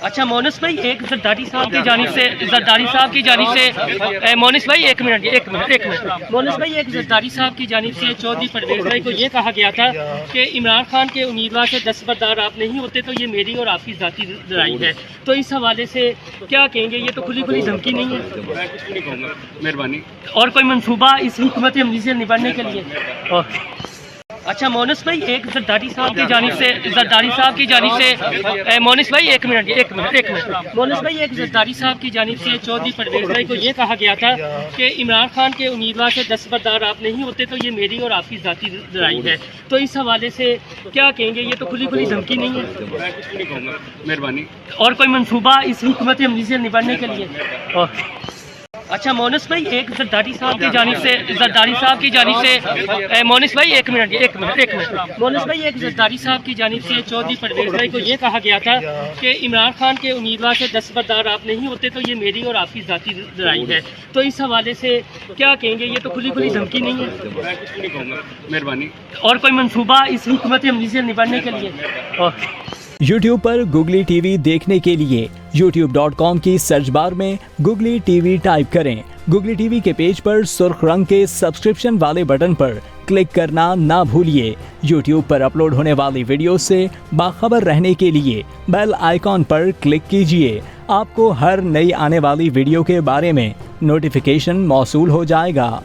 अच्छा मोनिस भाई, एक जरदारी साहब की जानिब से मोनिस भाई एक मिनट मोनिस भाई, एक जरदारी साहब की जानिब से चौधरी परवेज भाई को ये कहा गया था कि इमरान खान के उम्मीदवार से दस्तबरदार आप नहीं होते तो ये मेरी और आपकी ज़ाती लड़ाई है। तो इस हवाले से क्या कहेंगे? ये तो खुली खुली धमकी नहीं है? मैं कुछ नहीं कहूँगा, मेहरबानी। और कोई मंसूबा इस हुकूमत अमली से निपटने के लिए? अच्छा मोनिस भाई, एक जरदारी साहब की जानिब से मोनिस भाई एक मिनट मोनिस भाई, एक जरदारी साहब की जानिब से चौधरी परवेज भाई को ये कहा गया था कि इमरान खान के उम्मीदवार से दस्तबरदार आप नहीं होते तो ये मेरी और आपकी ज़ाती लड़ाई है। तो इस हवाले से क्या कहेंगे? ये तो खुली खुली धमकी नहीं है? मैं कुछ नहीं कहूँगा, मेहरबानी। और कोई मंसूबा इस हुकूमत अमली से निपटने के लिए? अच्छा मोनिस भाई, एक जरदारी साहब की जानिब से मोनिस भाई एक मिनट मोनिस भाई, एक जरदारी साहब की जानिब से चौधरी परवेज भाई को ये कहा गया था कि इमरान खान के उम्मीदवार से दस्तबरदार आप नहीं होते तो ये मेरी और आपकी ज़ाती लड़ाई है। तो इस हवाले से क्या कहेंगे? ये तो खुली खुली धमकी नहीं है? मैं कुछ नहीं कहूँगा, मेहरबानी। और कोई मंसूबा इस हुकूमत अमली से निपटने के लिए? YouTube पर गुगली टीवी देखने के लिए youtube.com की सर्च बार में गुगली टीवी टाइप करें। गुगली टीवी के पेज पर सुर्ख रंग के सब्सक्रिप्शन वाले बटन पर क्लिक करना ना भूलिए। YouTube पर अपलोड होने वाली वीडियो से बाखबर रहने के लिए बेल आइकॉन पर क्लिक कीजिए। आपको हर नई आने वाली वीडियो के बारे में नोटिफिकेशन मौसूल हो जाएगा।